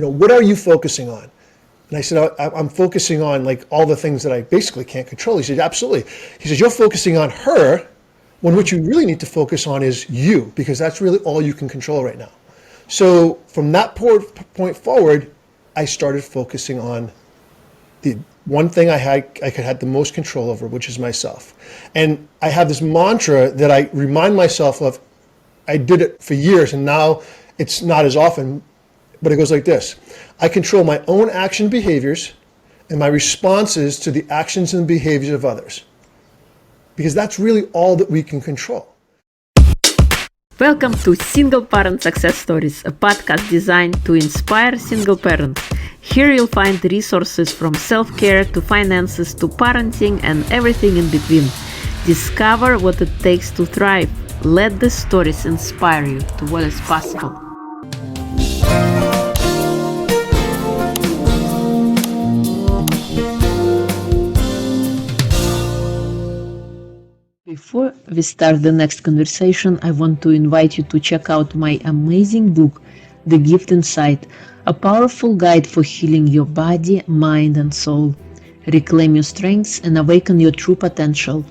what are you focusing on? And I said, I'm focusing on like all the things that I basically can't control. He said, absolutely. He says, you're focusing on her when what you really need to focus on is you, because that's really all you can control right now. So from that point forward, I started focusing on the one thing I could have the most control over, which is myself. And I have this mantra that I remind myself of. I did it for years, and now it's not as often, but it goes like this. I control my own action behaviors and my responses to the actions and behaviors of others, because that's really all that we can control. Welcome to Single Parent Success Stories, a podcast designed to inspire single parents. Here you'll find resources from self-care to finances to parenting and everything in between. Discover what it takes to thrive. Let the stories inspire you to what is possible. Before we start the next conversation, I want to invite you to check out my amazing book, The Gift Inside, a powerful guide for healing your body, mind, and soul. Reclaim your strengths and awaken your true potential.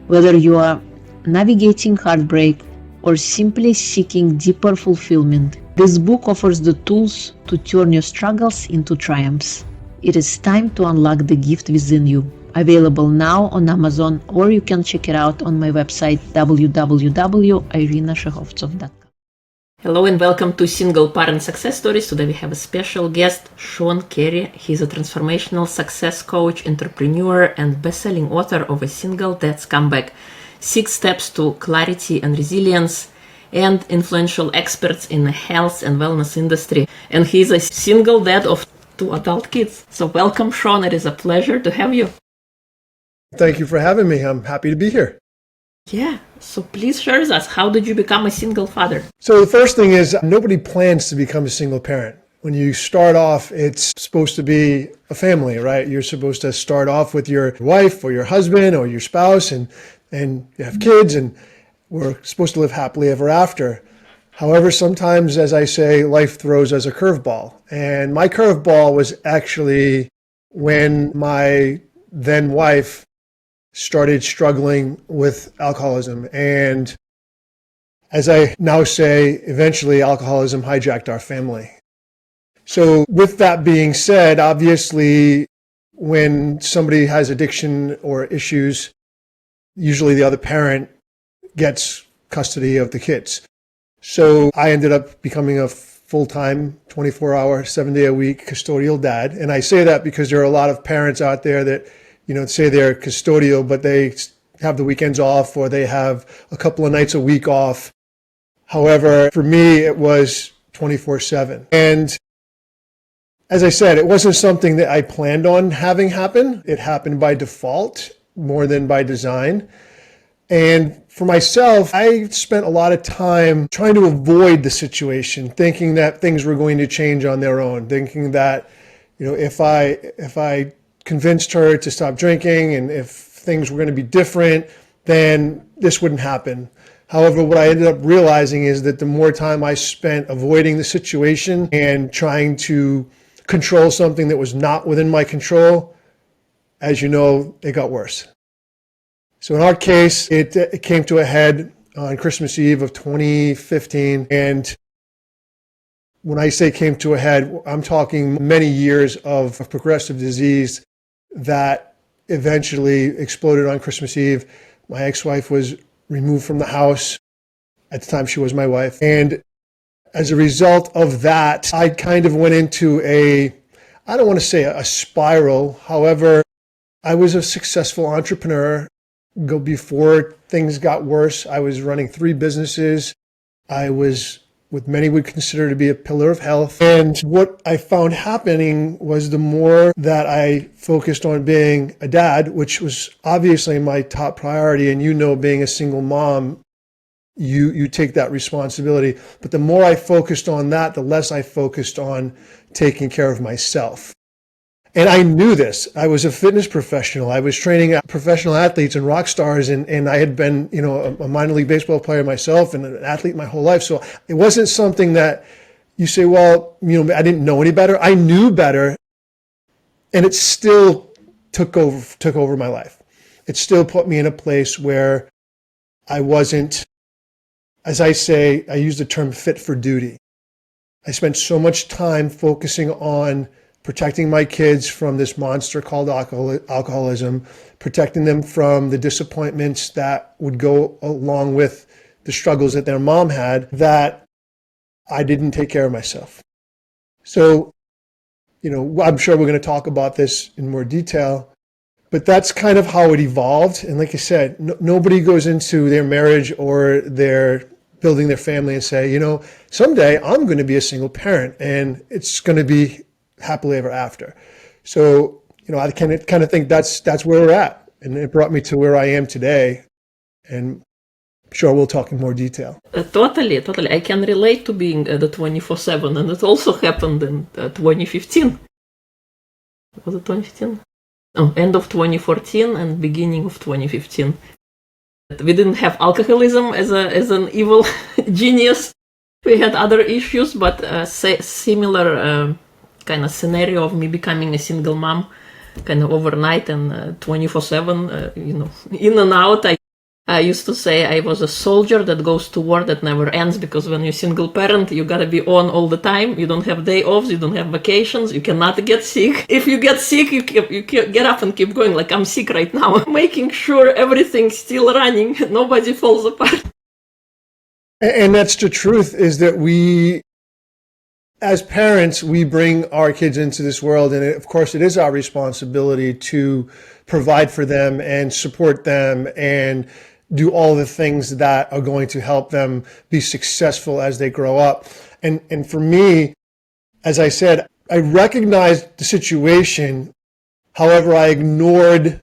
Whether you are navigating heartbreak or simply seeking deeper fulfillment, this book offers the tools to turn your struggles into triumphs. It is time to unlock the gift within you. Available now on Amazon, or you can check it out on my website www.irinashehovtsov.com. Hello and welcome to Single Parent Success Stories. Today we have a special guest, Carey. He's a transformational success coach, entrepreneur, and best-selling author of A Single Dad's Comeback, 6 Steps to Clarity and Resilience, and influential experts in the health and wellness industry. And he's a single dad of 2 adult kids. So welcome, Sean. It is a pleasure to have you. Thank you for having me. I'm happy to be here. Yeah. So please share with us, how did you become a single father? So the first thing is, nobody plans to become a single parent. When you start off, it's supposed to be a family, right? You're supposed to start off with your wife or your husband or your spouse, and you have kids, and we're supposed to live happily ever after. However, sometimes, as I say, life throws us a curveball. And my curveball was actually when my then wife started struggling with alcoholism. And as I now say, eventually alcoholism hijacked our family. So with that being said, obviously, when somebody has addiction or issues, usually the other parent gets custody of the kids. So I ended up becoming a full-time, 24-hour, 7-day-a-week custodial dad. And I say that because there are a lot of parents out there that say they're custodial, but they have the weekends off, or they have a couple of nights a week off. However, for me, it was 24/7. And as I said, it wasn't something that I planned on having happen. It happened by default more than by design. And for myself, I spent a lot of time trying to avoid the situation, thinking that things were going to change on their own, thinking that, if I convinced her to stop drinking, and if things were going to be different, then this wouldn't happen. However, what I ended up realizing is that the more time I spent avoiding the situation and trying to control something that was not within my control, as you know, it got worse. So in our case, it came to a head on Christmas Eve of 2015. And when I say came to a head, I'm talking many years of progressive disease that eventually exploded on Christmas Eve. My ex-wife was removed from the house. At the time, she was my wife. And as a result of that, I kind of went into I don't want to say a spiral. However, I was a successful entrepreneur. Before things got worse, I was running 3 businesses. I was what many would consider to be a pillar of health. And what I found happening was, the more that I focused on being a dad, which was obviously my top priority, and being a single mom, you take that responsibility. But the more I focused on that, the less I focused on taking care of myself. And I knew this. I was a fitness professional. I was training professional athletes and rock stars, and I had been, a minor league baseball player myself and an athlete my whole life. So it wasn't something that, you say, well, I didn't know any better. I knew better, and it still took over my life. It still put me in a place where I wasn't, as I say, I use the term fit for duty. I spent so much time focusing on protecting my kids from this monster called alcoholism, protecting them from the disappointments that would go along with the struggles that their mom had, that I didn't take care of myself. So, I'm sure we're going to talk about this in more detail, but that's kind of how it evolved. And like I said, nobody goes into their marriage or their building their family and say, someday I'm going to be a single parent and it's going to be happily ever after. So, I kind of think that's where we're at. And it brought me to where I am today. And I'm sure we'll talk in more detail. Totally. I can relate to being the 24/7, and it also happened in 2015. Was it 2015? Oh, end of 2014 and beginning of 2015. We didn't have alcoholism as an evil genius. We had other issues, but a similar kind of scenario of me becoming a single mom, kind of overnight and 24/7, in and out. I used to say I was a soldier that goes to war that never ends, because when you're a single parent, you gotta be on all the time. You don't have day offs, you don't have vacations, you cannot get sick. If you get sick, you get up and keep going. Like I'm sick right now, making sure everything's still running, nobody falls apart. And that's the truth, is that we, as parents, we bring our kids into this world, and of course it is our responsibility to provide for them and support them and do all the things that are going to help them be successful as they grow up. And for me, as I said, I recognized the situation. However, I ignored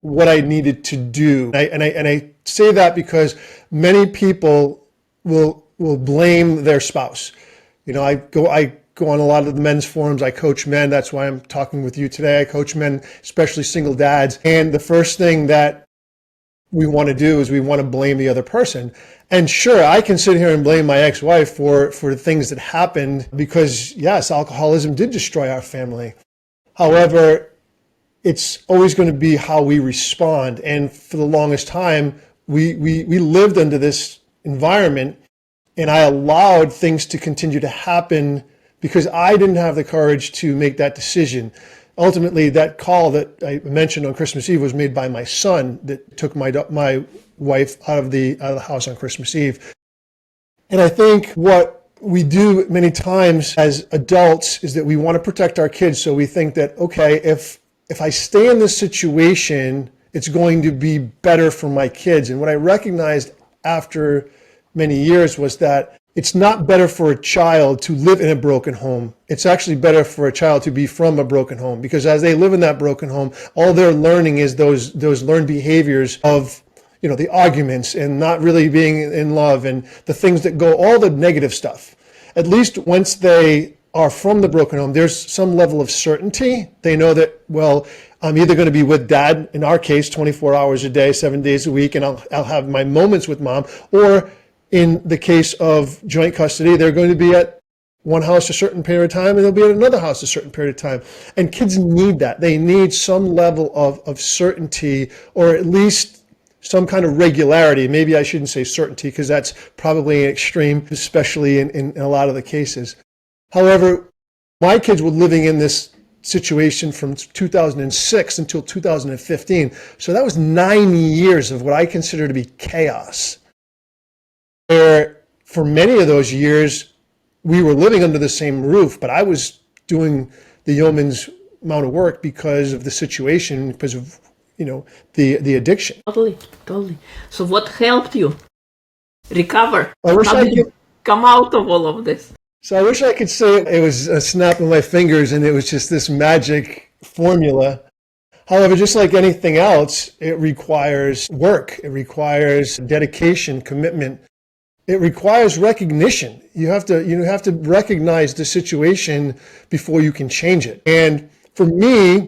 what I needed to do. And I say that because many people will blame their spouse. I go on a lot of the men's forums. I coach men. That's why I'm talking with you today. I coach men, especially single dads. And the first thing that we want to do is we want to blame the other person. And sure, I can sit here and blame my ex-wife for the things that happened, because yes, alcoholism did destroy our family. However, it's always going to be how we respond. And for the longest time, we lived under this environment, and I allowed things to continue to happen because I didn't have the courage to make that decision. Ultimately, that call that I mentioned on Christmas Eve was made by my son, that took my wife out of the house on Christmas Eve. And I think what we do many times as adults is that we want to protect our kids. So we think that, okay, if I stay in this situation, it's going to be better for my kids. And what I recognized after many years was that it's not better for a child to live in a broken home. It's actually better for a child to be from a broken home, because as they live in that broken home, all they're learning is those learned behaviors of, the arguments and not really being in love and the things that go, all the negative stuff. At least once they are from the broken home, there's some level of certainty. They know that, well, I'm either going to be with dad, in our case, 24 hours a day, 7 days a week, and I'll have my moments with mom, or in the case of joint custody, they're going to be at one house a certain period of time and they'll be at another house a certain period of time. And kids need that. They need some level of certainty, or at least some kind of regularity. Maybe I shouldn't say certainty, because that's probably an extreme, especially in a lot of the cases. However, my kids were living in this situation from 2006 until 2015. So that was 9 years of what I consider to be chaos, where for many of those years, we were living under the same roof, but I was doing the yeoman's amount of work because of the situation, because of, the addiction. Totally. So what helped you recover? I wish How I did you could, come out of all of this? so I wish I could say it was a snap of my fingers and it was just this magic formula. However, just like anything else, it requires work. It requires dedication, commitment. It requires recognition. You have to recognize the situation before you can change it. And for me,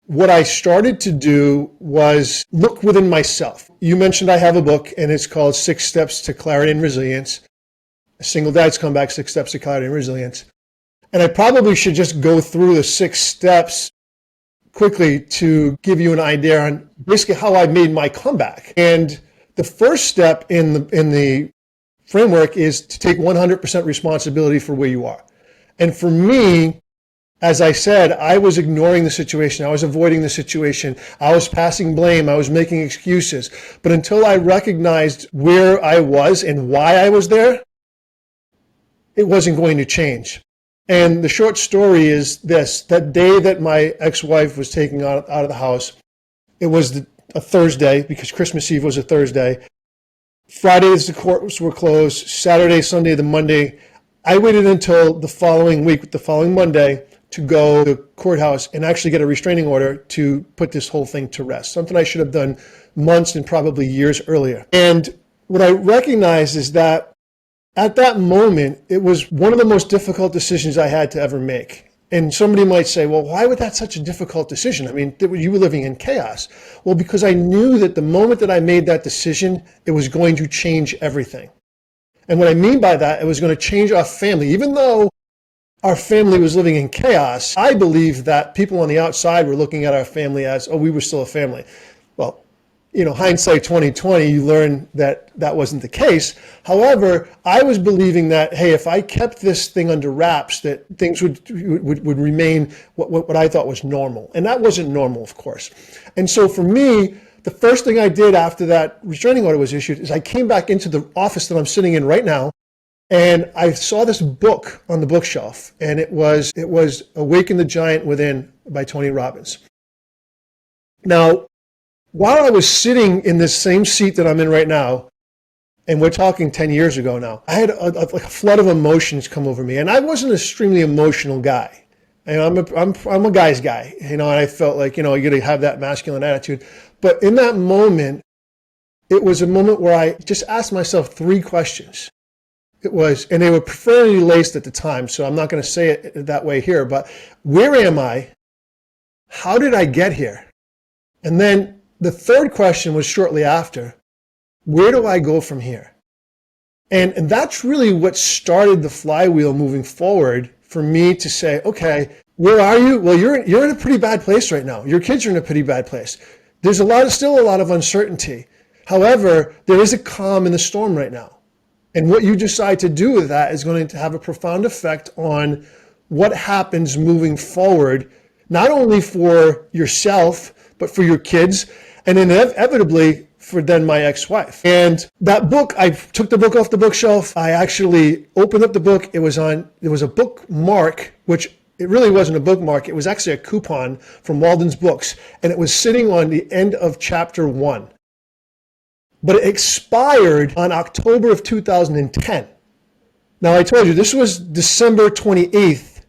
what I started to do was look within myself. You mentioned I have a book, and it's called 6 Steps to Clarity and Resilience. Single Dad's Comeback, 6 Steps to Clarity and Resilience. And I probably should just go through the 6 steps quickly to give you an idea on basically how I made my comeback. And the first step in the framework is to take 100% responsibility for where you are. And for me, as I said, I was ignoring the situation. I was avoiding the situation. I was passing blame. I was making excuses. But until I recognized where I was and why I was there, it wasn't going to change. And the short story is this: that day that my ex-wife was taken out of the house, it was a Thursday, because Christmas Eve was a Thursday. Fridays, the courts were closed. Saturday, Sunday, the Monday. I waited until the following week, the following Monday, to go to the courthouse and actually get a restraining order to put this whole thing to rest. Something I should have done months and probably years earlier. And what I recognized is that at that moment, it was one of the most difficult decisions I had to ever make. And somebody might say, well, why would that such a difficult decision? I mean, you were living in chaos. Well, because I knew that the moment that I made that decision, it was going to change everything. And what I mean by that, it was going to change our family. Even though our family was living in chaos, I believe that people on the outside were looking at our family as, oh, we were still a family. Well, hindsight 2020, you learn that that wasn't the case. However, I was believing that, hey, if I kept this thing under wraps, that things would remain what I thought was normal. And that wasn't normal, of course. And so for me, the first thing I did after that restraining order was issued is I came back into the office that I'm sitting in right now, and I saw this book on the bookshelf, and it was Awaken the Giant Within by Tony Robbins. Now, while I was sitting in this same seat that I'm in right now, and we're talking 10 years ago now, I had a flood of emotions come over me, and I wasn't an extremely emotional guy. And I'm a guy's guy, and I felt like, you got to have that masculine attitude. But in that moment, it was a moment where I just asked myself 3 questions. And they were preferably laced at the time, so I'm not going to say it that way here, but where am I? How did I get here? And then the third question was shortly after, where do I go from here? And that's really what started the flywheel moving forward for me to say, okay, where are you? Well, you're in a pretty bad place right now. Your kids are in a pretty bad place. There's still a lot of uncertainty. However, there is a calm in the storm right now. And what you decide to do with that is going to have a profound effect on what happens moving forward, not only for yourself, but for your kids, and inevitably for then my ex-wife. And that book, I took the book off the bookshelf. I actually opened up the book. There was a bookmark, which it really wasn't a bookmark. It was actually a coupon from Walden's Books, and it was sitting on the end of chapter 1. But it expired on October of 2010. Now, I told you, this was December 28th,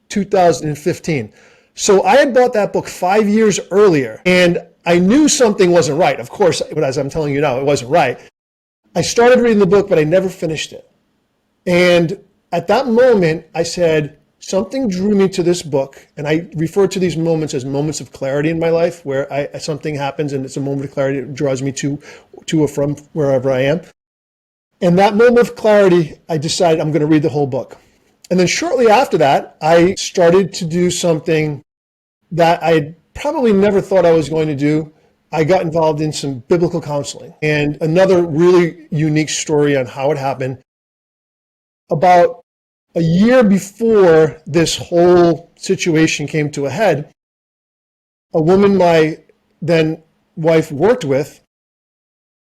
2015. So I had bought that book 5 years earlier, and I knew something wasn't right. Of course, as I'm telling you now, it wasn't right. I started reading the book, but I never finished it. And at that moment, I said, something drew me to this book, and I refer to these moments as moments of clarity in my life, where something happens and it's a moment of clarity that draws me to or from wherever I am. And that moment of clarity, I decided I'm going to read the whole book. And then shortly after that, I started to do something that I probably never thought I was going to do. I got involved in some biblical counseling. And another really unique story on how it happened. About a year before this whole situation came to a head, a woman my then wife worked with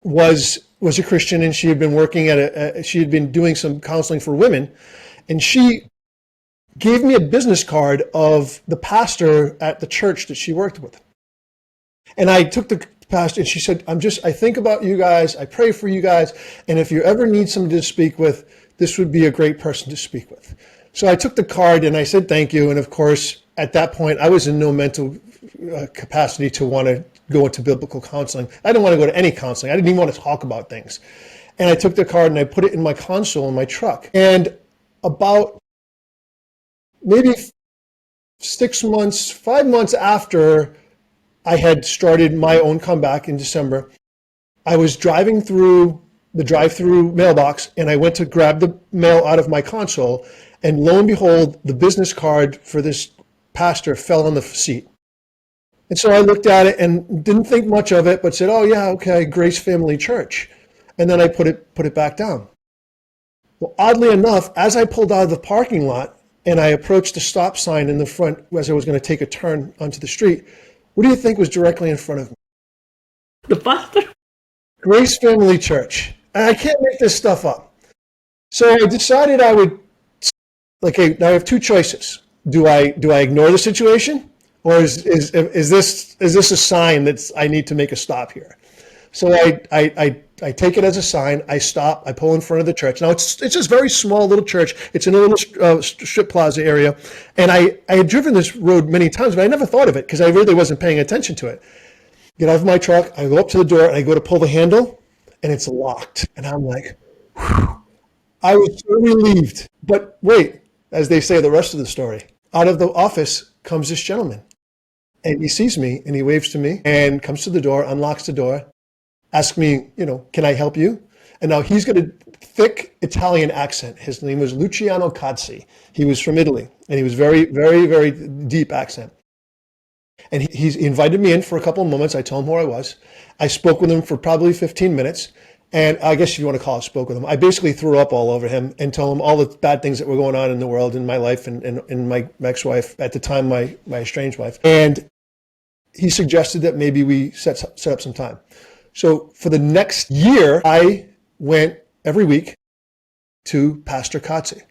was a Christian, and she had been working she had been doing some counseling for women, and she gave me a business card of the pastor at the church that she worked with. And I took the pastor, and she said, I think about you guys, I pray for you guys, and if you ever need somebody to speak with, this would be a great person to speak with. So I took the card and I said thank you, and of course, at that point, I was in no mental capacity to want to go into biblical counseling. I didn't want to go to any counseling. I didn't even want to talk about things. And I took the card and I put it in my console in my truck. And about maybe 5 months after I had started my own comeback in December, I was driving through the drive-through mailbox, and I went to grab the mail out of my console, and lo and behold, the business card for this pastor fell on the seat. And so I looked at it and didn't think much of it, but said, oh yeah, okay, Grace Family Church. And then I put it back down. Well, oddly enough, as I pulled out of the parking lot and I approached the stop sign in the front as I was going to take a turn onto the street, what do you think was directly in front of me? The pastor? Grace Family Church. And I can't make this stuff up. So I decided I would, okay, now I have two choices. Do I ignore the situation? Or is this a sign that I need to make a stop here? So I take it as a sign. I stop. I pull in front of the church. Now it's just a very small little church. It's in a little strip plaza area, and I had driven this road many times, but I never thought of it because I really wasn't paying attention to it. Get out of my truck. I go up to the door and I go to pull the handle, and it's locked. And I'm like, whew. I was so relieved. But wait, as they say, the rest of the story. Out of the office comes this gentleman. And he sees me and he waves to me and comes to the door, unlocks the door, asks me, can I help you? And now he's got a thick Italian accent. His name was Luciano Cazzi. He was from Italy and he was very, very, very deep accent. And he invited me in for a couple of moments. I told him who I was. I spoke with him for probably 15 minutes. And I guess if you want to call it spoke with him, I basically threw up all over him and told him all the bad things that were going on in the world, in my life, and my ex-wife, at the time, my estranged wife. And he suggested that maybe we set up some time. So for the next year, I went every week to Pastor Cazzi.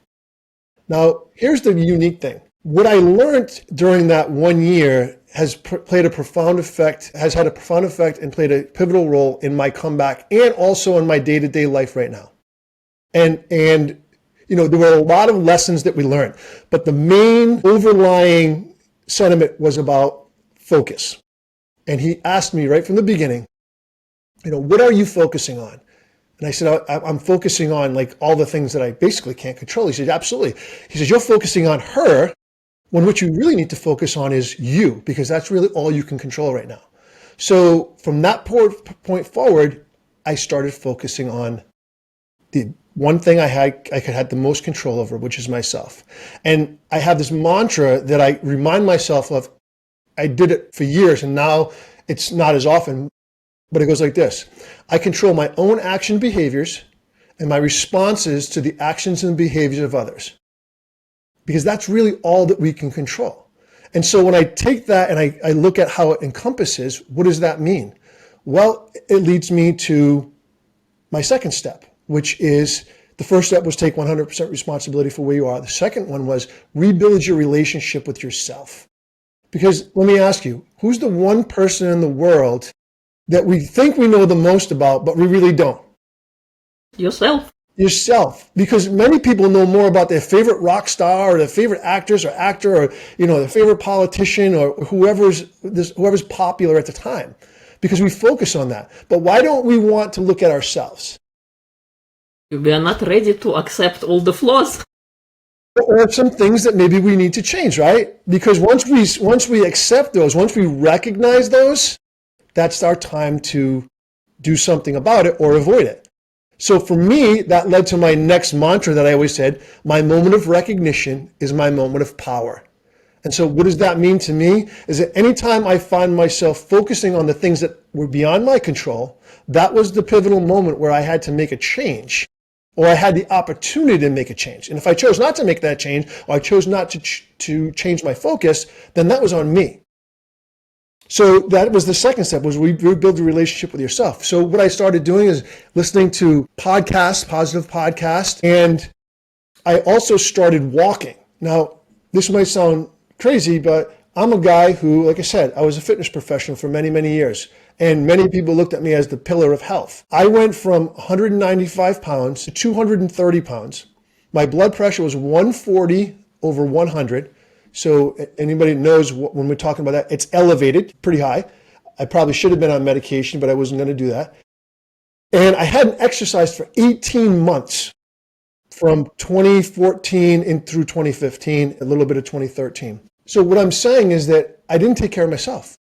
Now, here's the unique thing. What I learned during that 1 year has had a profound effect and played a pivotal role in my comeback and also in my day-to-day life right now. And there were a lot of lessons that we learned, but the main overlying sentiment was about focus. And he asked me right from the beginning, what are you focusing on? And I said, I'm focusing on like all the things that I basically can't control. He said, absolutely. He says, you're focusing on her when what you really need to focus on is you, because that's really all you can control right now. So from that point forward, I started focusing on the one thing I had the most control over, which is myself. And I have this mantra that I remind myself of. I did it for years and now it's not as often, but it goes like this. I control my own action behaviors and my responses to the actions and behaviors of others. Because that's really all that we can control. And so when I take that and I look at how it encompasses, what does that mean? Well, it leads me to my second step, which is the first step was take 100% responsibility for where you are. The second one was rebuild your relationship with yourself. Because let me ask you, who's the one person in the world that we think we know the most about, but we really don't? Yourself. Yourself, because many people know more about their favorite rock star or their favorite actress or actor or their favorite politician or whoever's popular at the time, because we focus on that. But why don't we want to look at ourselves? We are not ready to accept all the flaws. Or some things that maybe we need to change, right? Because once we accept those, once we recognize those, that's our time to do something about it or avoid it. So for me, that led to my next mantra that I always said, my moment of recognition is my moment of power. And so what does that mean to me? Is that anytime I find myself focusing on the things that were beyond my control, that was the pivotal moment where I had to make a change, or I had the opportunity to make a change. And if I chose not to make that change, or I chose not to change my focus, then that was on me. So that was the second step, was rebuild a relationship with yourself. So what I started doing is listening to podcasts, positive podcasts, and I also started walking. Now, this might sound crazy, but I'm a guy who, like I said, I was a fitness professional for many, many years. And many people looked at me as the pillar of health. I went from 195 pounds to 230 pounds. My blood pressure was 140 over 100. So anybody knows when we're talking about that, it's elevated, pretty high. I probably should have been on medication, but I wasn't going to do that. And I hadn't exercised for 18 months from 2014 in through 2015, a little bit of 2013. So what I'm saying is that I didn't take care of myself.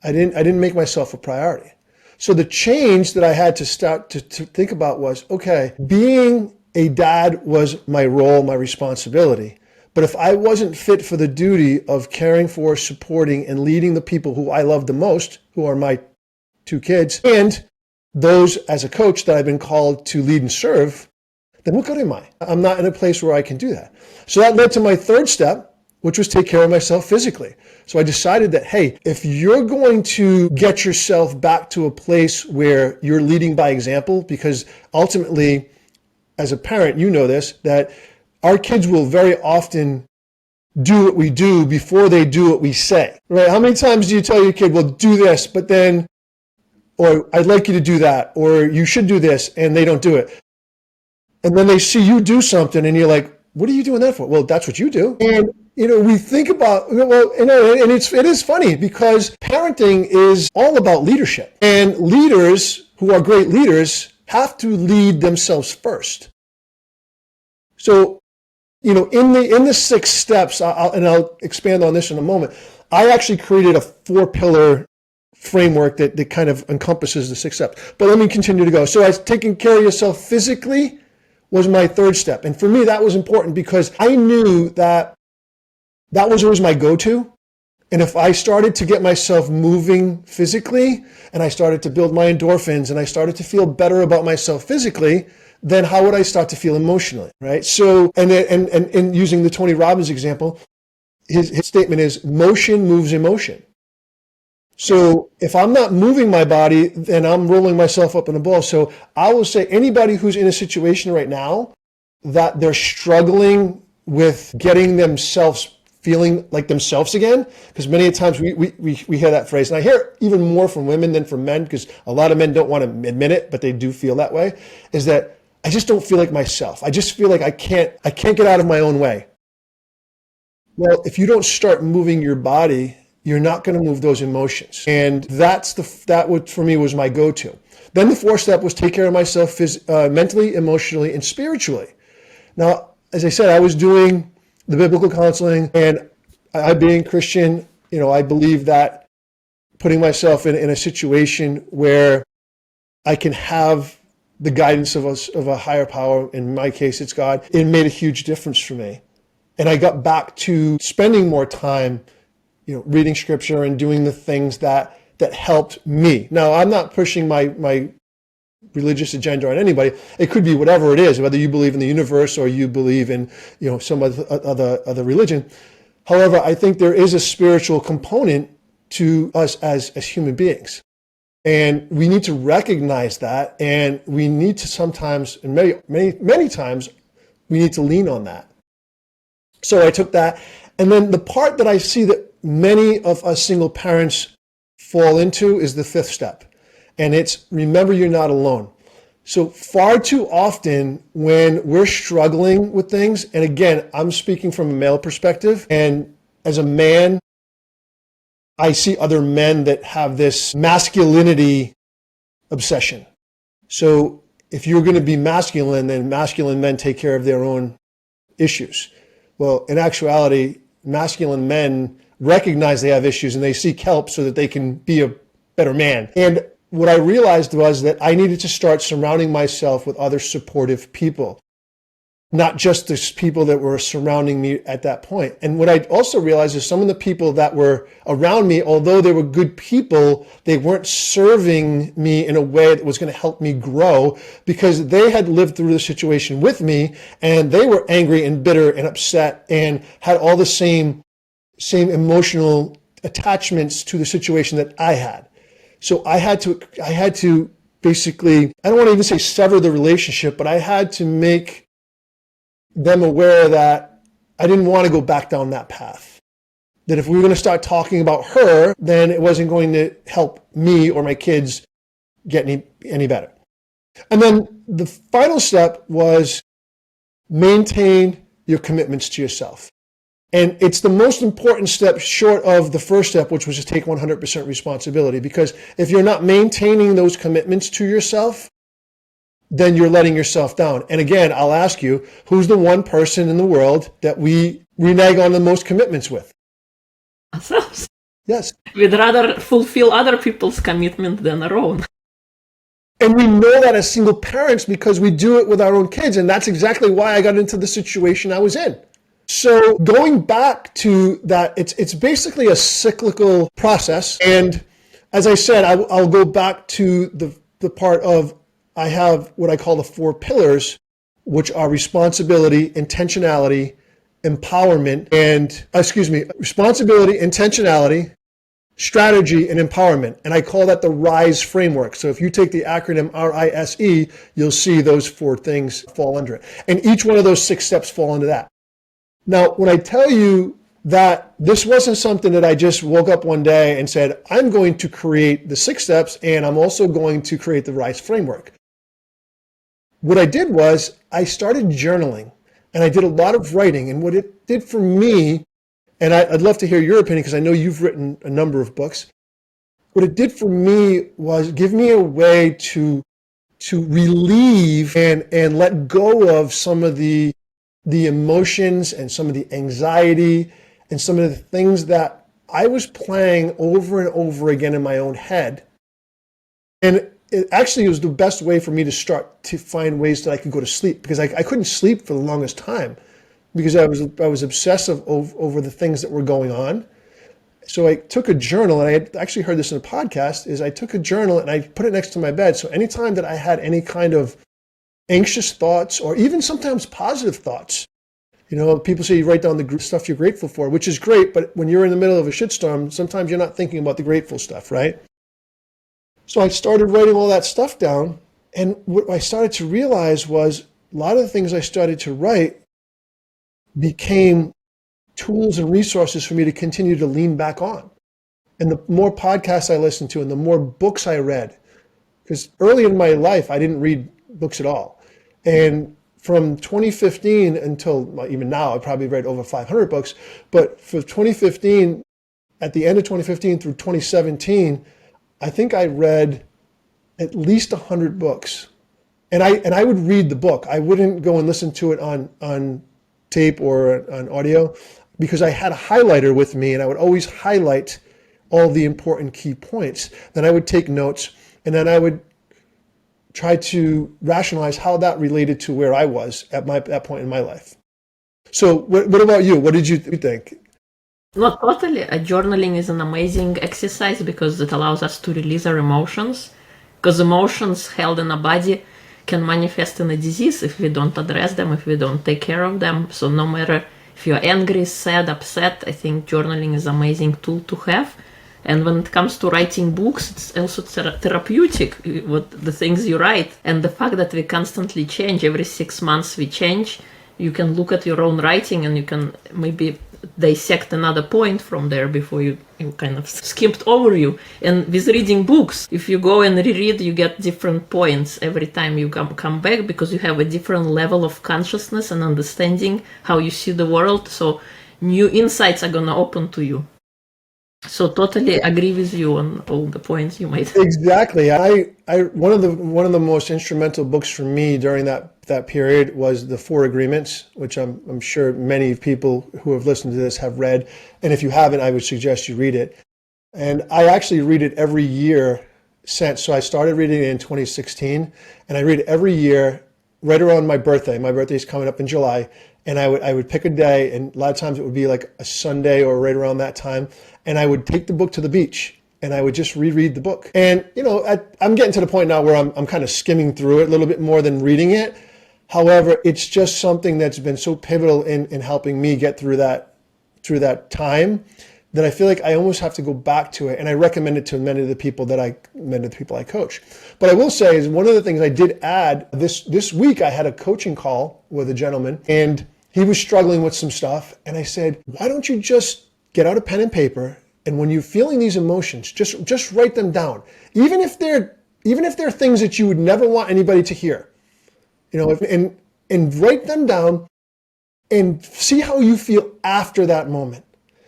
I didn't make myself a priority. So the change that I had to start to think about was, okay, being a dad was my role, my responsibility. But if I wasn't fit for the duty of caring for, supporting, and leading the people who I love the most, who are my two kids, and those as a coach that I've been called to lead and serve, then what good am I? I'm not in a place where I can do that. So that led to my third step, which was take care of myself physically. So I decided that, hey, if you're going to get yourself back to a place where you're leading by example, because ultimately, as a parent, you know this, that our kids will very often do what we do before they do what we say, right? How many times do you tell your kid, well, do this, but then, or I'd like you to do that, or you should do this, and they don't do it. And then they see you do something and you're like, what are you doing that for? Well, that's what you do. And, we think about, well, and it is funny because parenting is all about leadership. And leaders who are great leaders have to lead themselves first. So, in the 6 steps, I'll expand on this in a moment. I actually created a 4-pillar framework that kind of encompasses the 6 steps. But let me continue to go. So as taking care of yourself physically was my 3rd step. And for me, that was important because I knew that was always my go-to. And if I started to get myself moving physically and I started to build my endorphins and I started to feel better about myself physically, then how would I start to feel emotionally, right? So, and using the Tony Robbins example, his statement is motion moves emotion. So if I'm not moving my body, then I'm rolling myself up in a ball. So I will say anybody who's in a situation right now that they're struggling with getting themselves feeling like themselves again, because many times we hear that phrase, and I hear it even more from women than from men, because a lot of men don't want to admit it, but they do feel that way, is that I just don't feel like myself. I just feel like I can't get out of my own way. Well, if you don't start moving your body, you're not going to move those emotions. And that for me was my go-to. Then the 4th step was take care of myself mentally, emotionally, and spiritually. Now, as I said, I was doing the biblical counseling, and I being Christian, I believe that putting myself in a situation where I can have the guidance of a higher power, in my case, it's God, it made a huge difference for me. And I got back to spending more time reading scripture and doing the things that helped me. Now, I'm not pushing my religious agenda on anybody. It could be whatever it is, whether you believe in the universe or you believe in some other religion. However, I think there is a spiritual component to us as human beings. And we need to recognize that, and we need to sometimes, and many times, we need to lean on that. So I took that. And then the part that I see that many of us single parents fall into is the 5th step. And it's remember you're not alone. So far too often when we're struggling with things, and again, I'm speaking from a male perspective, and as a man, I see other men that have this masculinity obsession. So if you're going to be masculine, then masculine men take care of their own issues. Well, in actuality, masculine men recognize they have issues and they seek help so that they can be a better man. And what I realized was that I needed to start surrounding myself with other supportive people, not just the people that were surrounding me at that point. And what I also realized is some of the people that were around me, although they were good people, they weren't serving me in a way that was going to help me grow, because they had lived through the situation with me and they were angry and bitter and upset and had all the same emotional attachments to the situation that I had. So I had to basically, I don't want to even say sever the relationship, but I had to make them aware that I didn't want to go back down that path. That if we were going to start talking about her, then it wasn't going to help me or my kids get any better. And then the final step was maintain your commitments to yourself. And it's the most important step short of the first step, which was to take 100% responsibility. Because if you're not maintaining those commitments to yourself, then you're letting yourself down. And again, I'll ask you, who's the one person in the world that we renege on the most commitments with? Ourselves. Yes. We'd rather fulfill other people's commitment than our own. And we know that as single parents because we do it with our own kids. And that's exactly why I got into the situation I was in. So going back to that, it's basically a cyclical process. And as I said, I'll go back to the part of I have what I call the 4 pillars, which are responsibility, intentionality, empowerment, and responsibility, intentionality, strategy, and empowerment. And I call that the RISE framework. So if you take the acronym RISE, you'll see those 4 things fall under it. And each one of those 6 steps fall into that. Now, when I tell you that this wasn't something that I just woke up one day and said, I'm going to create the 6 steps and I'm also going to create the RISE framework. What I did was I started journaling and I did a lot of writing. And what it did for me, and I'd love to hear your opinion because I know you've written a number of books. What it did for me was give me a way to relieve and let go of some of the emotions and some of the anxiety and some of the things that I was playing over and over again in my own head. And it actually was the best way for me to start to find ways that I could go to sleep because I couldn't sleep for the longest time because I was obsessive over the things that were going on. So I took a journal, and I had actually heard this in a podcast, is I took a journal and I put it next to my bed. So anytime that I had any kind of anxious thoughts or even sometimes positive thoughts, people say you write down the stuff you're grateful for, which is great. But when you're in the middle of a shitstorm, sometimes you're not thinking about the grateful stuff, right? So I started writing all that stuff down. And what I started to realize was a lot of the things I started to write became tools and resources for me to continue to lean back on. And the more podcasts I listened to and the more books I read, because early in my life, I didn't read books at all. And from 2015 until even now, I probably read over 500 books. But for 2015, at the end of 2015 through 2017, I think I read at least 100 books. And I would read the book. I wouldn't go and listen to it on tape or on audio because I had a highlighter with me and I would always highlight all the important key points. Then I would take notes and then I would try to rationalize how that related to where I was at that point in my life. So what about you? What did you think? No, totally. Journaling is an amazing exercise because it allows us to release our emotions. Because emotions held in a body can manifest in a disease if we don't address them, if we don't take care of them. So no matter if you're angry, sad, upset, I think journaling is an amazing tool to have. And when it comes to writing books, it's also therapeutic, what the things you write. And the fact that we constantly change, every 6 months we change, you can look at your own writing and you can maybe dissect another point from there before you kind of skimmed over you. And with reading books, if you go and reread, you get different points every time you come back because you have a different level of consciousness and understanding how you see the world. So new insights are gonna open to you. So totally agree with you on all the points you made. Exactly. One of the most instrumental books for me during that period was The 4 Agreements, which I'm sure many people who have listened to this have read. And if you haven't, I would suggest you read it. And I actually read it every year since. So I started reading it in 2016, and I read it every year right around my birthday. My birthday is coming up in July. And I would pick a day, and a lot of times it would be like a Sunday or right around that time. And I would take the book to the beach and I would just reread the book. And, I'm getting to the point now where I'm kind of skimming through it a little bit more than reading it. However, it's just something that's been so pivotal in helping me get through that time that I feel like I almost have to go back to it. And I recommend it to many of the people I coach. But I will say is one of the things I did add this week, I had a coaching call with a gentleman and he was struggling with some stuff. And I said, why don't you just get out a pen and paper? And when you're feeling these emotions, just write them down. Even if they're things that you would never want anybody to hear, and write them down and see how you feel after that moment.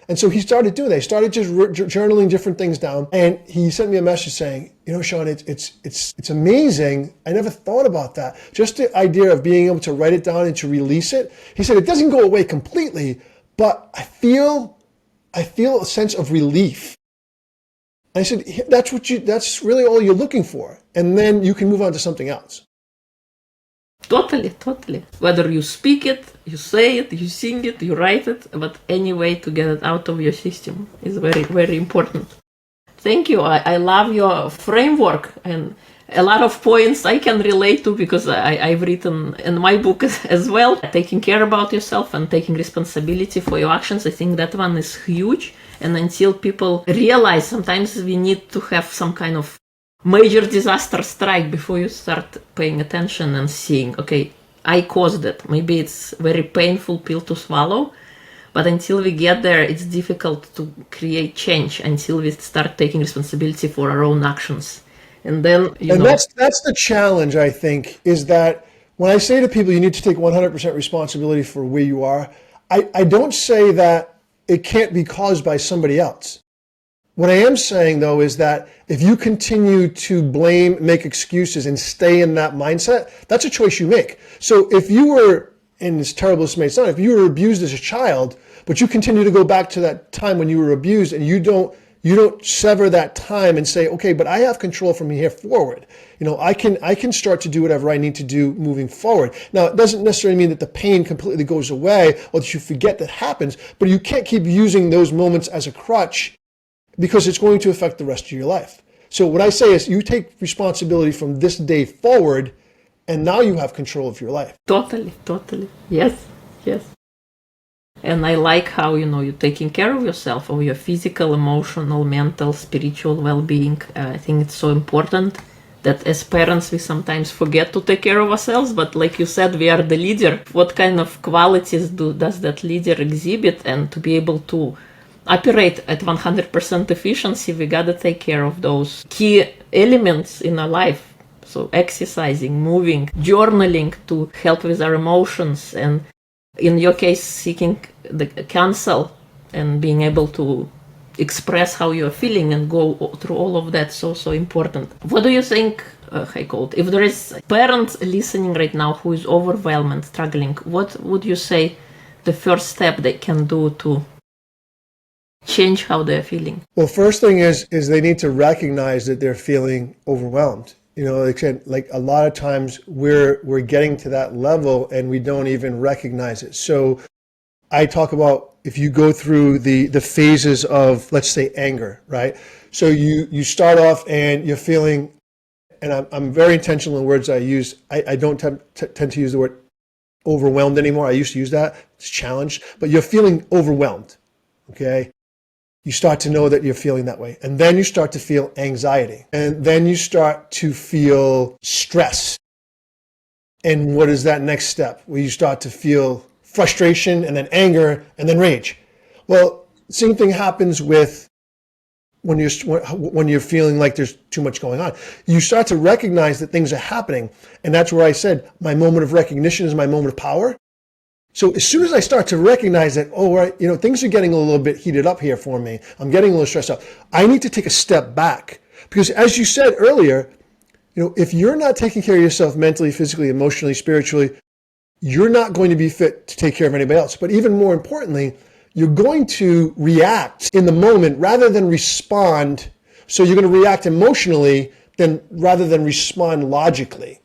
And so he started doing that. He started just journaling different things down. And he sent me a message saying, Sean, it's amazing. I never thought about that. Just the idea of being able to write it down and to release it. He said, it doesn't go away completely, but I feel a sense of relief. I said, that's really all you're looking for. And then you can move on to something else. Totally, totally. Whether you speak it, you say it, you sing it, you write it, but any way to get it out of your system is very, very important. Thank you. I love your framework, and a lot of points I can relate to because I've written in my book as well. Taking care about yourself and taking responsibility for your actions, I think that one is huge. And until people realize, sometimes we need to have some kind of major disaster strike before you start paying attention and seeing, okay, I caused it. Maybe it's a very painful pill to swallow, but until we get there, it's difficult to create change until we start taking responsibility for our own actions. And then, that's the challenge, I think, is that when I say to people, you need to take 100% responsibility for where you are, I don't say that it can't be caused by somebody else. What I am saying, though, is that if you continue to blame, make excuses, and stay in that mindset, that's a choice you make. So if you were, and as terrible as it may sound, if you were abused as a child, but you continue to go back to that time when you were abused, and you don't sever that time and say, okay, but I have control from here forward. I can start to do whatever I need to do moving forward. Now, it doesn't necessarily mean that the pain completely goes away or that you forget that happens, but you can't keep using those moments as a crutch because it's going to affect the rest of your life. So what I say is you take responsibility from this day forward, and now you have control of your life. Totally. Yes. And I like how, you're taking care of yourself, of your physical, emotional, mental, spiritual well-being. I think it's so important that as parents, we sometimes forget to take care of ourselves. But like you said, we are the leader. What kind of qualities does that leader exhibit? And to be able to operate at 100% efficiency, we gotta take care of those key elements in our life. So exercising, moving, journaling to help with our emotions, and in your case, seeking the counsel and being able to express how you're feeling and go through all of that. So important. What do you think, Heiko? If there is a parent listening right now who is overwhelmed and struggling, what would you say the first step they can do to change how they're feeling? Well, first thing is they need to recognize that they're feeling overwhelmed. Like a lot of times we're getting to that level and we don't even recognize it. So I talk about if you go through the phases of, let's say, anger, right? So you start off and you're feeling, and I'm very intentional in words I use. I don't tend to use the word overwhelmed anymore. I used to use that. It's challenged, but you're feeling overwhelmed, okay? You start to know that you're feeling that way. And then you start to feel anxiety. And then you start to feel stress. And what is that next step? Where you start to feel frustration and then anger and then rage. Well, same thing happens with when you're feeling like there's too much going on. You start to recognize that things are happening. And that's where I said my moment of recognition is my moment of power. So as soon as I start to recognize that, things are getting a little bit heated up here for me, I'm getting a little stressed out, I need to take a step back. Because as you said earlier, if you're not taking care of yourself mentally, physically, emotionally, spiritually, you're not going to be fit to take care of anybody else. But even more importantly, you're going to react in the moment rather than respond. So you're going to react emotionally rather than respond logically.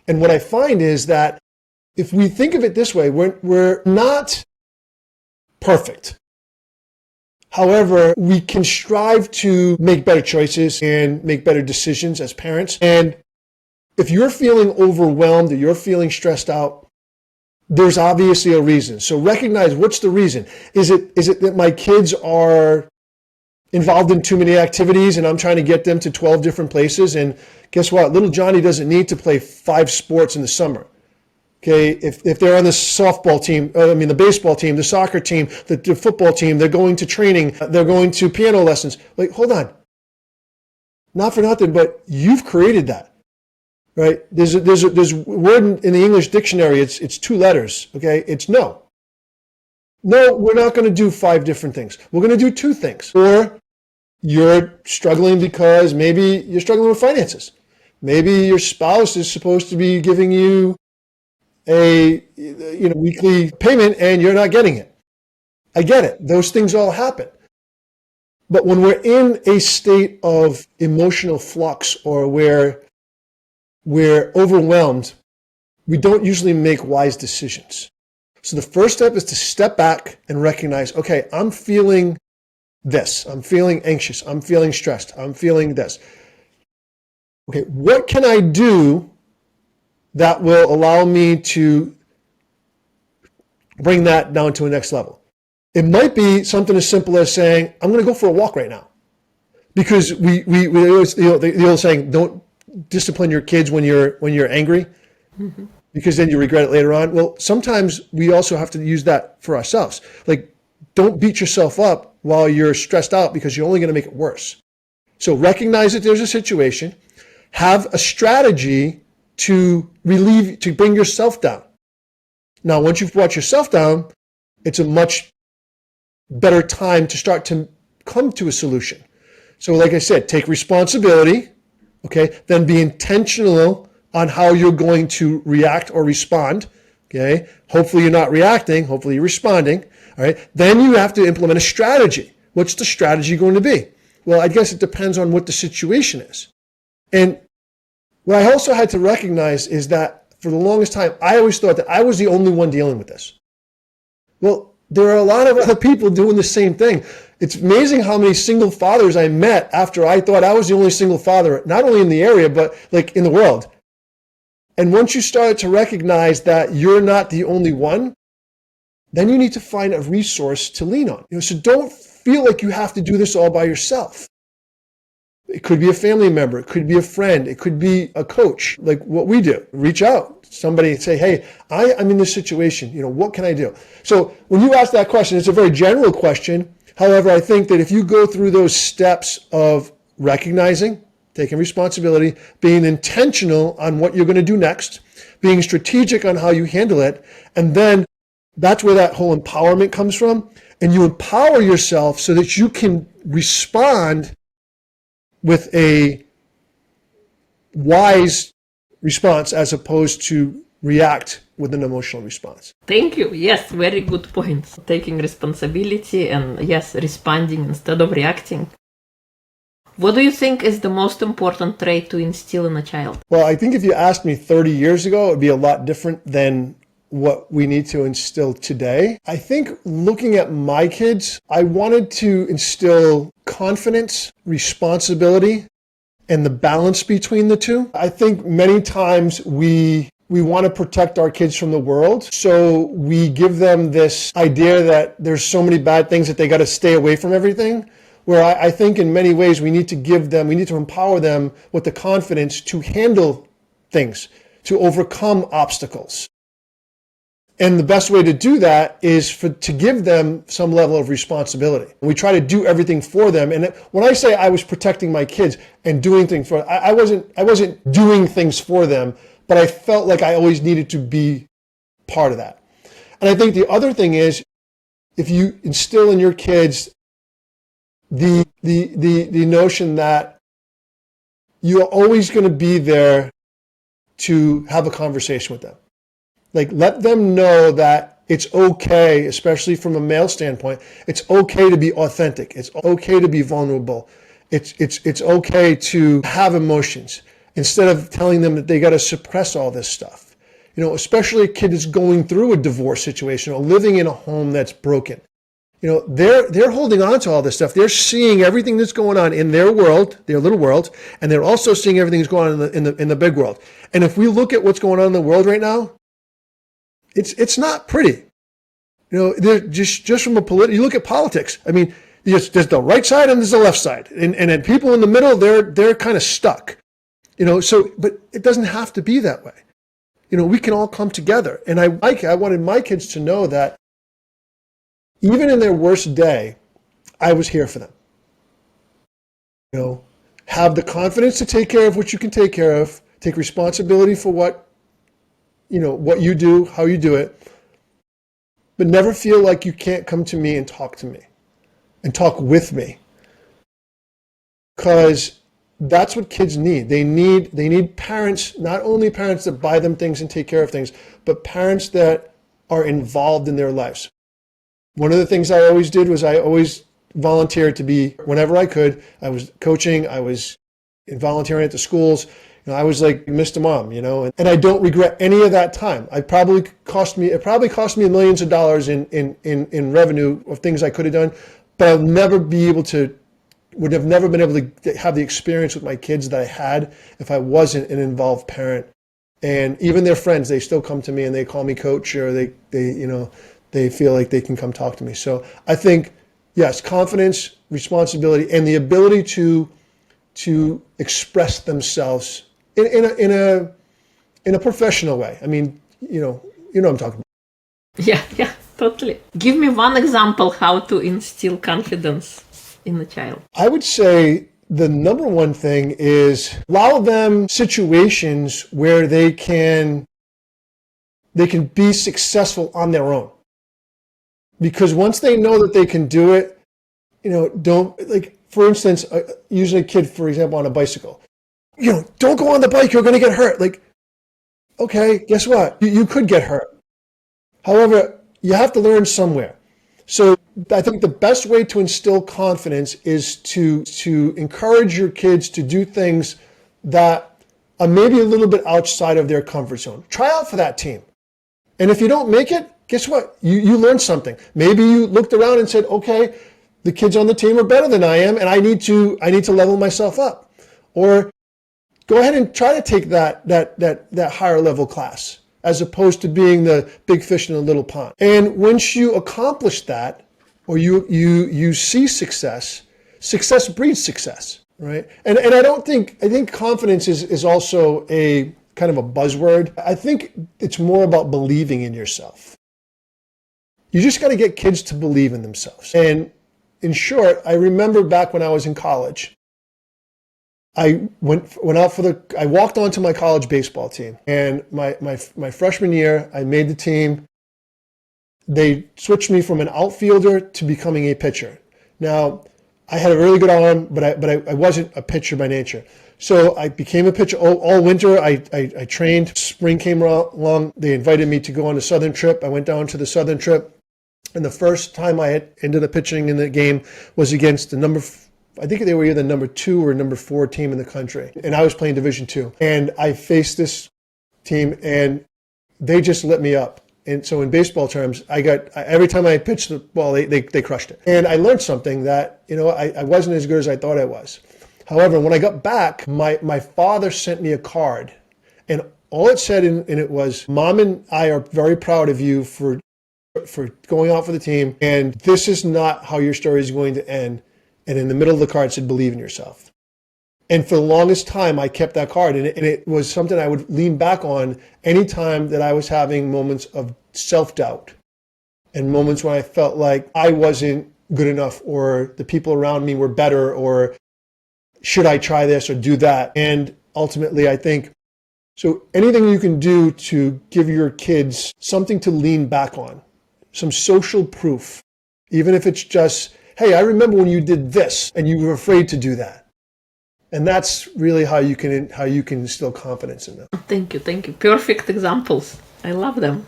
And what I find is that if we think of it this way, we're not perfect. However, we can strive to make better choices and make better decisions as parents. And if you're feeling overwhelmed or you're feeling stressed out, there's obviously a reason. So recognize, what's the reason? Is it that my kids are involved in too many activities and I'm trying to get them to 12 different places? And guess what? Little Johnny doesn't need to play 5 sports in the summer. Okay, if they're on the softball team, the baseball team, the soccer team, the football team, they're going to training, they're going to piano lessons. Like, hold on. Not for nothing, but you've created that, right? There's a word in the English dictionary. It's 2 letters. Okay, it's no. No, we're not going to do 5 different things. We're going to do 2 things. Or you're struggling because maybe you're struggling with finances. Maybe your spouse is supposed to be giving you a weekly payment and you're not getting it. I get it. Those things all happen. But when we're in a state of emotional flux or where we're overwhelmed, we don't usually make wise decisions. So the first step is to step back and recognize, okay, I'm feeling this. I'm feeling anxious. I'm feeling stressed. I'm feeling this. Okay, what can I do that will allow me to bring that down to a next level? It might be something as simple as saying, I'm going to go for a walk right now. Because we always, the old saying, don't discipline your kids when you're angry, because then you regret it later on. Well, sometimes we also have to use that for ourselves. Like, don't beat yourself up while you're stressed out, because you're only going to make it worse. So recognize that there's a situation, have a strategy to bring yourself down. Now, once you've brought yourself down, it's a much better time to start to come to a solution. So like I said, take responsibility, okay? Then be intentional on how you're going to react or respond, okay? Hopefully you're not reacting, hopefully you're responding, all right? Then you have to implement a strategy. What's the strategy going to be? Well, I guess it depends on what the situation is. And what I also had to recognize is that for the longest time, I always thought that I was the only one dealing with this. Well, there are a lot of other people doing the same thing. It's amazing how many single fathers I met after I thought I was the only single father, not only in the area, but like in the world. And once you start to recognize that you're not the only one, then you need to find a resource to lean on. So don't feel like you have to do this all by yourself. It could be a family member, it could be a friend, it could be a coach, like what we do. Reach out to somebody and say, hey, I'm in this situation, what can I do? So when you ask that question, it's a very general question. However, I think that if you go through those steps of recognizing, taking responsibility, being intentional on what you're going to do next, being strategic on how you handle it, and then that's where that whole empowerment comes from. And you empower yourself so that you can respond with a wise response as opposed to react with an emotional response. Thank you. Yes, very good points. Taking responsibility and yes, responding instead of reacting. What do you think is the most important trait to instill in a child? Well, I think if you asked me 30 years ago, it would be a lot different than what we need to instill today. I think looking at my kids, I wanted to instill confidence, responsibility, and the balance between the two. I think many times we want to protect our kids from the world. So we give them this idea that there's so many bad things that they got to stay away from everything. Where I think in many ways we need to empower them with the confidence to handle things, to overcome obstacles. And the best way to do that is to give them some level of responsibility. We try to do everything for them. And when I say I was protecting my kids and doing things for them, I wasn't doing things for them, but I felt like I always needed to be part of that. And I think the other thing is, if you instill in your kids the notion that you're always going to be there to have a conversation with them. Like, let them know that it's okay, especially from a male standpoint, it's okay to be authentic. It's okay to be vulnerable. It's okay to have emotions instead of telling them that they got to suppress all this stuff. Especially a kid that's going through a divorce situation or living in a home that's broken. They're holding on to all this stuff. They're seeing everything that's going on in their world, their little world, and they're also seeing everything that's going on in the big world. And if we look at what's going on in the world right now, it's not pretty. They're just from you look at politics. I mean, there's the right side and there's the left side, and then people in the middle, they're kind of stuck. But it doesn't have to be that way. We can all come together. And I wanted my kids to know that even in their worst day, I was here for them. Have the confidence to take care of what you can take care of, take responsibility for what you do, how you do it, but never feel like you can't come to me and talk to me and talk with me. Because that's what kids need. They need parents, not only parents that buy them things and take care of things, but parents that are involved in their lives. One of the things I always did was I always volunteered to be whenever I could. I was coaching, I was volunteering at the schools. I was like Mr. Mom, and I don't regret any of that time. It probably cost me millions of dollars in revenue of things I could have done, but I'll never be able to, would have never been able to have the experience with my kids that I had if I wasn't an involved parent. And even their friends, they still come to me and they call me coach, or they feel like they can come talk to me. So I think, yes, confidence, responsibility, and the ability to express themselves in a professional way. I mean, what I'm talking about. Yeah, totally. Give me one example how to instill confidence in a child. I would say the number one thing is allow them situations where they can be successful on their own. Because once they know that they can do it, don't, like, for instance, using a kid, for example, on a bicycle, don't go on the bike, you're going to get hurt. Like, okay, guess what? You could get hurt. However, you have to learn somewhere. So I think the best way to instill confidence is to encourage your kids to do things that are maybe a little bit outside of their comfort zone. Try out for that team. And if you don't make it, guess what? You learned something. Maybe you looked around and said, okay, the kids on the team are better than I am, and I need to level myself up. Or go ahead and try to take that higher level class, as opposed to being the big fish in a little pond. And once you accomplish that, or you see success breeds success, right? And I think confidence is also a kind of a buzzword. I think it's more about believing in yourself. You just got to get kids to believe in themselves. And in short, I remember back when I was in college, I walked onto my college baseball team, and my freshman year, I made the team. They switched me from an outfielder to becoming a pitcher. Now, I had a really good arm, but I wasn't a pitcher by nature. So I became a pitcher all winter. I trained. Spring came along. They invited me to go on a southern trip. I went down to the southern trip, and the first time I ended up pitching in the game was against I think they were either number 2 or number 4 team in the country. And I was playing Division II. And I faced this team, and they just lit me up. And so in baseball terms, every time I pitched the ball, they crushed it. And I learned something that, I wasn't as good as I thought I was. However, when I got back, my father sent me a card. And all it said in it was, Mom and I are very proud of you for going out for the team. And this is not how your story is going to end. And in the middle of the card, it said, believe in yourself. And for the longest time, I kept that card. And it was something I would lean back on anytime that I was having moments of self-doubt and moments when I felt like I wasn't good enough, or the people around me were better, or should I try this or do that? And ultimately, I think, so anything you can do to give your kids something to lean back on, some social proof, even if it's just, hey, I remember when you did this and you were afraid to do that. And that's really how you can instill confidence in them. Thank you. Perfect examples. I love them.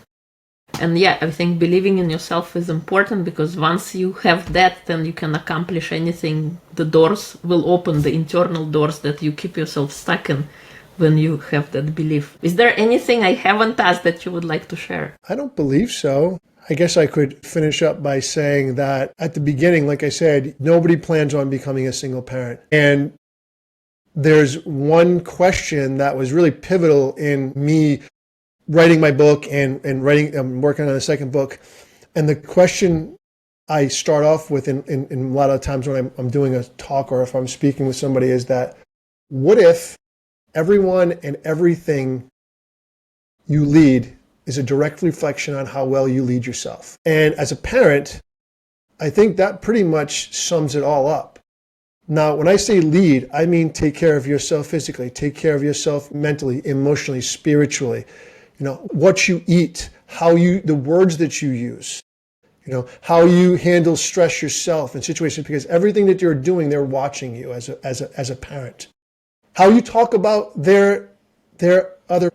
And yeah, I think believing in yourself is important, because once you have that, then you can accomplish anything. The doors will open, the internal doors that you keep yourself stuck in when you have that belief. Is there anything I haven't asked that you would like to share? I don't believe so. I guess I could finish up by saying that at the beginning, like I said, nobody plans on becoming a single parent. And there's one question that was really pivotal in me writing my book and I'm working on a second book. And the question I start off with in a lot of times when I'm doing a talk or if I'm speaking with somebody is that, what if everyone and everything you lead is a direct reflection on how well you lead yourself? And as a parent, I think that pretty much sums it all up. Now, when I say lead, I mean take care of yourself physically, take care of yourself mentally, emotionally, spiritually. What you eat, the words that you use, how you handle stress yourself in situations, because everything that you're doing, they're watching you as a parent. How you talk about their other,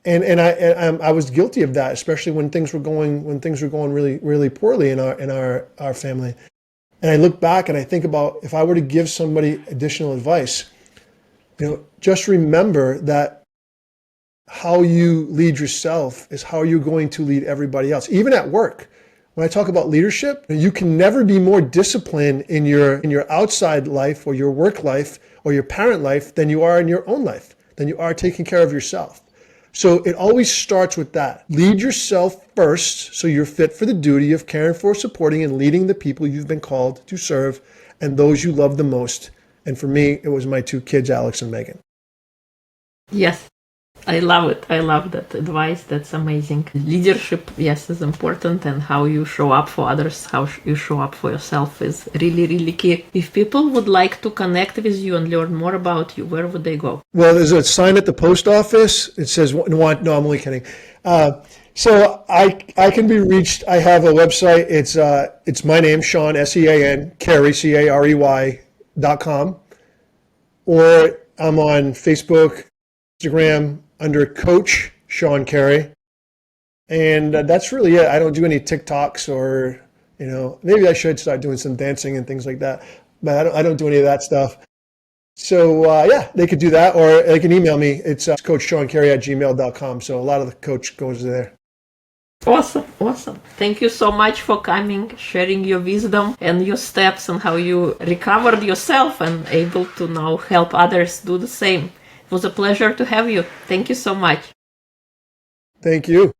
and I was guilty of that, especially when things were going really, really poorly in our family. And I look back and I think about if I were to give somebody additional advice, just remember that how you lead yourself is how you're going to lead everybody else, even at work. When I talk about leadership, you can never be more disciplined in your outside life or your work life or your parent life than you are in your own life, than you are taking care of yourself. So it always starts with that. Lead yourself first so you're fit for the duty of caring for, supporting, and leading the people you've been called to serve and those you love the most. And for me, it was my two kids, Alex and Megan. Yes, I love it. I love that advice. That's amazing. Leadership, yes, is important, and how you show up for others, how you show up for yourself is really, really key. If people would like to connect with you and learn more about you, where would they go? Well, there's a sign at the post office. It says, no, I'm only kidding. So I can be reached. I have a website. It's my name, Sean, S-E-A-N, Carey, CAREY.com. Or I'm on Facebook, Instagram, under Coach Sean Carey. And that's really it. I don't do any TikToks or, maybe I should start doing some dancing and things like that. But I don't do any of that stuff. So, they could do that, or they can email me. It's coachseancarey@gmail.com. So a lot of the coach goes there. Awesome. Thank you so much for coming, sharing your wisdom and your steps and how you recovered yourself and able to now help others do the same. It was a pleasure to have you. Thank you so much. Thank you.